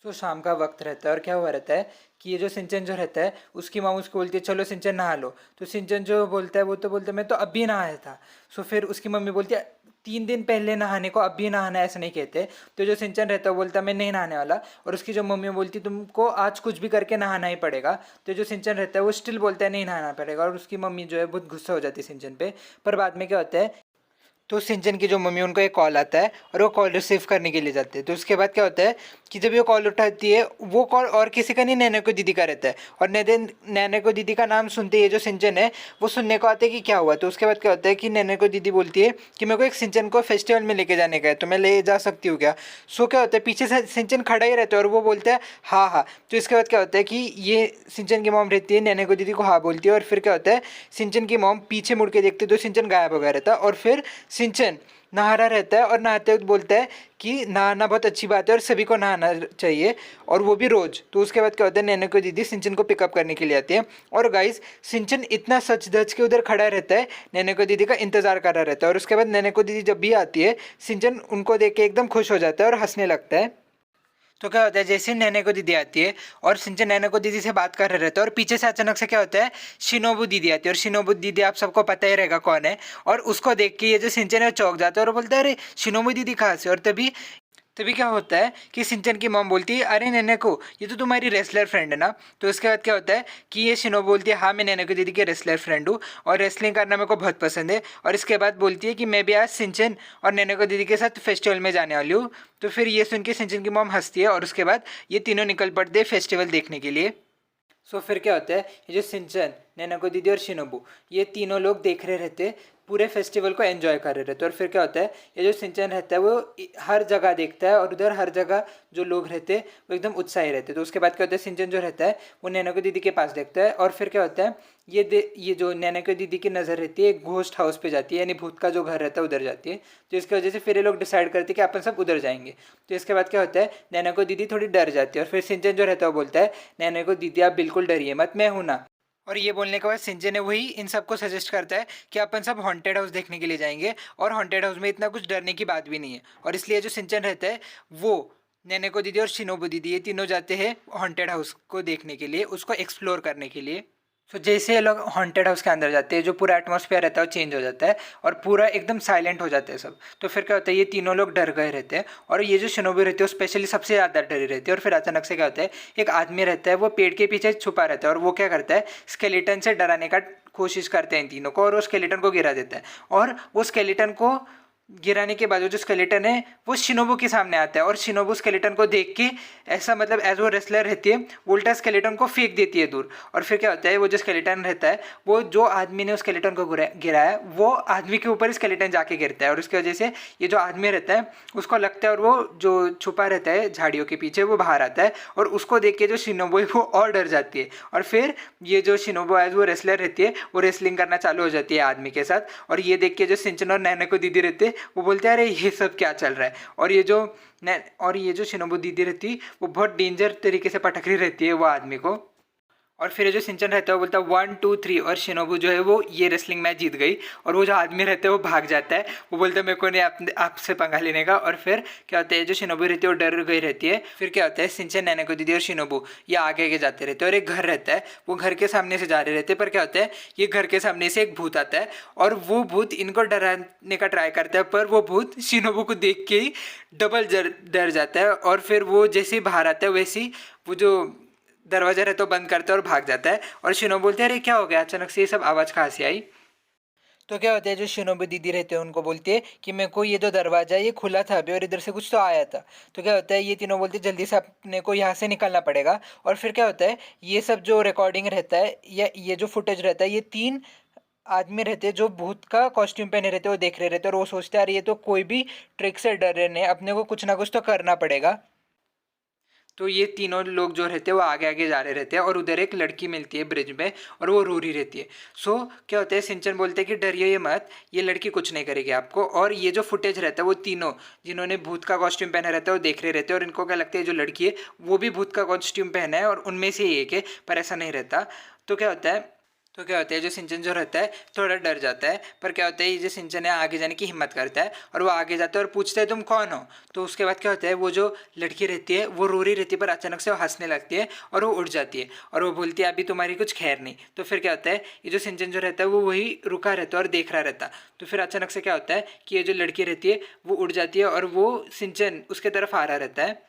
तो शाम का वक्त रहता है और क्या हुआ रहता है कि ये जो सिंचन जो रहता है उसकी माँ उसको बोलती है चलो सिंचन नहा लो। तो सिंचन जो बोलता है वो तो बोलता है मैं तो अभी नहाया था। सो फिर उसकी मम्मी बोलती है 3 दिन पहले नहाने को अभी नहाना ऐसा नहीं कहते। तो जो सिंचन रहता है वो बोलता है मैं नहीं नहाने वाला। और उसकी जो मम्मी बोलती है तुमको आज कुछ भी करके नहाना ही पड़ेगा। तो जो सिंचन रहता है वो स्टिल बोलता है नहीं नहाना पड़ेगा और उसकी मम्मी जो है बहुत गुस्सा हो जाती है सिंचन पे। पर बाद में क्या होता है तो सिंचन की जो मम्मी उनको एक कॉल आता है और वो कॉल रिसीव करने के लिए जाते हैं। तो उसके बाद क्या होता है कि जब ये कॉल उठाती है वो कॉल और किसी का नहीं नैना को दीदी का रहता है। और नैना को दीदी का नाम सुनते ही ये जो सिंचन है वो सुनने को आते हैं कि क्या हुआ। तो उसके बाद क्या होता है कि नैना को दीदी बोलती है कि मेरे को एक सिंचन को फेस्टिवल में लेके जाने का है तो मैं ले जा सकती हूँ क्या। सो क्या होता है पीछे से सिंचन खड़ा ही रहता है और वो बोलता है हाँ हाँ। तो इसके बाद क्या होता है कि ये सिंचन की मॉम रहती है नैना को दीदी को हाँ बोलती है और फिर क्या होता है सिंचन की मॉम पीछे मुड़ के देखती है तो सिंचन गायब हो गया रहता है। और फिर सिंचन नहा रहा रहता है और नहाते वक्त बोलता है कि नहाना बहुत अच्छी बात है और सभी को नहाना चाहिए और वो भी रोज़। तो उसके बाद क्या होता है नैना को दीदी सिंचन को पिकअप करने के लिए आती है। और गाइस सिंचन इतना सच धज के उधर खड़ा रहता है नैना को दीदी का इंतजार कर रहा रहता है। और उसके बाद नैना को दीदी जब भी आती है सिंचन उनको देख के एकदम खुश हो जाता है और हंसने लगता है। तो क्या होता है जैसे नैना को दीदी आती है और सिंचन नैना को दीदी से बात कर रहे रहते हैं और पीछे से अचानक से क्या होता है शिनोबू दीदी आती है। और शिनोबू दीदी आप सबको पता ही रहेगा कौन है। और उसको देख के ये जो सिंचन है वो चौंक जाता है और बोलता है अरे शिनोबू दीदी कहाँ से। और तभी तभी क्या होता है कि सिंचन की मॉम बोलती है अरे नैना को ये तो तुम्हारी रेसलर फ्रेंड है ना। तो उसके बाद क्या होता है कि ये शिनो बोलती है हाँ मैं नैना को दीदी की रेसलर फ्रेंड हूँ और रेसलिंग करना मेरे को बहुत पसंद है। और इसके बाद बोलती है कि मैं भी आज सिंचन और नैना को दीदी के साथ फेस्टिवल में जाने वाली हूँ। तो फिर ये सुन के सिंचन की मॉम हंसती है और उसके बाद ये तीनों निकल पड़ते हैं फेस्टिवल देखने के लिए। सो फिर क्या होता है ये जो सिंचन नैनाको दीदी और शिनोबू ये तीनों लोग देख रहे रहते पूरे फेस्टिवल को एंजॉय कर रहे रहते। और फिर क्या होता है ये जो सिंचन रहता है वो हर जगह देखता है और उधर हर जगह जो लोग रहते हैं वो एकदम उत्साही रहते। तो उसके बाद क्या होता है सिंचन जो रहता है वो नैनाको दीदी के पास देखता है और फिर क्या होता है ये जो नैनाको दीदी की नज़र रहती है एक घोस्ट हाउस पे जाती है यानी भूत का जो घर रहता है उधर जाती है। तो इसकी वजह से फिर ये लोग डिसाइड करते हैं कि अपन सब उधर जाएंगे। तो इसके बाद क्या होता है नैनाको दीदी थोड़ी डर जाती है और फिर सिंचन जो रहता है वो बोलता है नैनाको दीदी आप बिल्कुल डरिए मत मैं हूं ना। और ये बोलने के बाद सिंचन ने वही इन सबको सजेस्ट करता है कि अपन सब हॉन्टेड हाउस देखने के लिए जाएंगे और हॉन्टेड हाउस में इतना कुछ डरने की बात भी नहीं है। और इसलिए जो सिंचन रहता है वो नैनेको दीदी और शिनोबू दीदी ये तीनों जाते हैं हॉन्टेड हाउस को देखने के लिए उसको एक्सप्लोर करने के लिए। तो जैसे ये लोग हॉन्टेड हाउस के अंदर जाते हैं जो पूरा एटमॉस्फेयर रहता है वो चेंज हो जाता है और पूरा एकदम साइलेंट हो जाता है सब। तो फिर क्या होता है ये तीनों लोग डर गए रहते हैं और ये जो शिनोबी रहती है वो स्पेशली सबसे ज़्यादा डरी रहती है। और फिर अचानक से क्या होता है एक आदमी रहता है वो पेड़ के पीछे छुपा रहता है और वो क्या करता है स्केलेटन से डराने का कोशिश करते हैं इन तीनों को और वो स्केलेटन को गिरा देता है। और वो स्केलेटन को गिराने के बाद वो जो स्केलेटन है वो शिनोबू के सामने आता है और शिनोबू स्केलेटन को देख के ऐसा मतलब एज वो रेसलर रहती है वो उल्टा स्केलेटन को फेंक देती है दूर। और फिर क्या होता है वो जो स्केलेटन रहता है वो जो आदमी ने उस स्केलेटन को गिराया वो आदमी के ऊपर स्केलेटन जाके गिरता है और उसकी वजह से ये जो आदमी रहता है उसको लगता है और वो जो छुपा रहता है झाड़ियों के पीछे वो बाहर आता है और उसको देख के जो शिनोबू है वो और डर जाती है। और फिर ये जो शिनोबू एज वो रेसलर रहती है वो रेसलिंग करना चालू हो जाती है आदमी के साथ। और ये देख के जो सिंचन और नैना को दीदी रहते हैं वो बोलते हैं अरे ये सब क्या चल रहा है। और ये जो शिनोबू दीदी रहती वो बहुत डेंजर तरीके से पटक रही रहती है वो आदमी को। और फिर ये जो सिंचन रहता है वो बोलता है 1 2 3 और शिनोबू जो है वो ये रेसलिंग मैच जीत गई। और वो जो आदमी रहता है वो भाग जाता है वो बोलता है मेरे को नहीं आपसे पंगा लेने का। और फिर क्या होता है जो शिनोबू रहती है वो डर गई रहती है। फिर क्या होता है सिंचन नैना को दीदी और शिनोबू ये आगे आगे जाते रहते हैं और एक घर रहता है वो घर के सामने से जा रहे रहते हैं। पर क्या होता है ये घर के सामने से एक भूत आता है और वो भूत इनको डराने का ट्राई करता है पर वो भूत शिनोबू को देख के ही डबल डर जाता है। और फिर वो जैसे ही बाहर आता है वैसे ही वो जो दरवाजा रहता है बंद करता है और भाग जाता है। और शिनो बोलते हैं अरे क्या हो गया अचानक से ये सब आवाज़ कहाँ से आई। तो क्या होता है जो शिनोबी दीदी रहते हैं उनको बोलती है कि मेरे को ये जो दरवाजा है ये खुला था अभी और इधर से कुछ तो आया था। तो क्या होता है ये तीनों बोलते हैं जल्दी से अपने को यहाँ से निकलना पड़ेगा। और फिर क्या होता है ये सब जो रिकॉर्डिंग रहता है या ये जो फुटेज रहता है ये 3 आदमी रहते हैं जो भूत का कॉस्ट्यूम पहने रहते हैं वो देख रहे रहते हैं और वो सोचते हैं अरे ये तो कोई भी ट्रिक से डर रहे हैं अपने को कुछ ना कुछ तो करना पड़ेगा। तो ये तीनों लोग जो रहते हैं वो आगे आगे जा रहे रहते हैं और उधर एक लड़की मिलती है ब्रिज में और वो रो रही रहती है। सो क्या होता है सिंचन बोलते हैं कि डरिए ये मत ये लड़की कुछ नहीं करेगी आपको। और ये जो फुटेज रहता है वो तीनों जिन्होंने भूत का कॉस्ट्यूम पहना रहता है वो देख रहे रहते हैं और इनको क्या लगता है जो लड़की है वो भी भूत का कॉस्ट्यूम पहना है और उनमें से ही एक है पर ऐसा नहीं रहता। तो क्या होता है तो क्या होता है, जो सिंचन जो रहता है थोड़ा डर जाता है, पर क्या होता है, ये जो सिंचन है आगे जाने की हिम्मत करता है और वो आगे जाता है और पूछता है तुम कौन हो। तो उसके बाद क्या होता है, वो जो लड़की रहती है वो रो रही रहती है, पर अचानक से वो हंसने लगती है और वो उठ जाती है और वो बोलती है अभी तुम्हारी कुछ खैर नहीं। तो फिर क्या होता है, ये जो सिंचन जो रहता है वो वही रुका रहता है और देख रहा रहता। तो फिर अचानक से क्या होता है कि ये जो लड़की रहती है वो उड़ जाती है और वो सिंचन उसके तरफ आ रहा रहता है।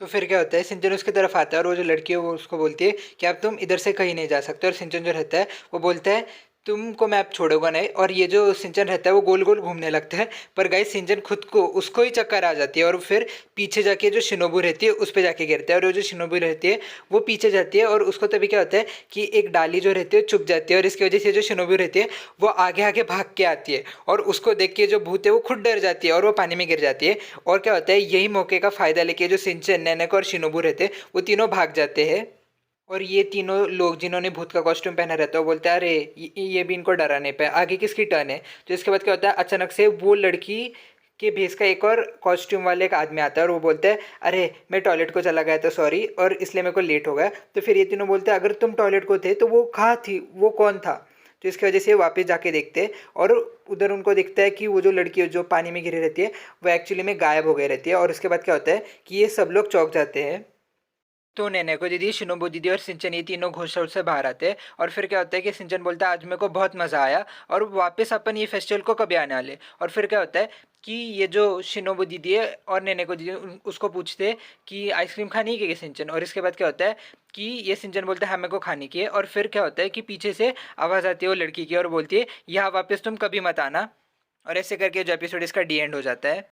तो फिर क्या होता है, सिंचन उसकी तरफ आता है और वो जो लड़की है वो उसको बोलती है कि अब तुम इधर से कहीं नहीं जा सकते। और सिंचन जो रहता है वो बोलता है तुमको मैं अब छोड़ूंगा नहीं। और ये जो सिंचन रहता है वो गोल गोल घूमने लगता है, पर गाइस सिंचन खुद को उसको ही चक्कर आ जाती है और फिर पीछे जाके जो शिनोबू रहती है उस पर जाके गिरता है। और वो जो शिनोबू रहती है वो पीछे जाती है और उसको तभी क्या होता है कि एक डाली जो रहती है चुप जाती है और इसकी वजह से जो शिनोबू रहती है वो आगे आगे भाग के आती है और उसको देख के जो भूत है वो खुद डर जाती है और वो पानी में गिर जाती है। और क्या होता है, यही मौके का फ़ायदा लेके जो सिंचन, नैनक और शिनोबू रहते हैं वो तीनों भाग जाते हैं। और ये तीनों लोग जिन्होंने भूत का कॉस्ट्यूम पहना रहता है वो बोलते हैं अरे ये भी इनको डरा नहीं पाया, आगे किसकी टर्न है। तो इसके बाद क्या होता है, अचानक से वो लड़की के भेस का एक और कॉस्ट्यूम वाले एक आदमी आता है और वो बोलता है अरे मैं टॉयलेट को चला गया था सॉरी, और इसलिए मेरे को लेट हो गया। तो फिर ये तीनों बोलते हैं अगर तुम टॉयलेट को थे तो वो कहाँ थी, वो कौन था। तो इसकी वजह से वापस जाके देखते हैं और उधर उनको दिखता है कि वो जो लड़की जो पानी में गिरी रहती है वो एक्चुअली में गायब हो गई रहती है। और उसके बाद क्या होता है कि ये सब लोग चौंक जाते हैं। तो नैनेको दीदी, शिनोबू दीदी और सिंचन ये तीनों घोषणा से बाहर आते हैं। और फिर क्या होता है कि सिंचन बोलता है आज मेरे को बहुत मज़ा आया और वापस अपन ये फेस्टिवल को कभी आने वाले। और फिर क्या होता है कि ये जो शिनोबू दीदी है और नैनेको दीदी उसको पूछते हैं कि आइसक्रीम खानी है क्या सिंचन। और इसके बाद क्या होता है कि ये सिंचन बोलता है हाँ मेरे को खाने की है। और फिर क्या होता है कि पीछे से आवाज़ आती है वो लड़की की और बोलती है यहाँ वापस तुम कभी मत आना। और ऐसे करके जो एपिसोड इसका डी एंड हो जाता है।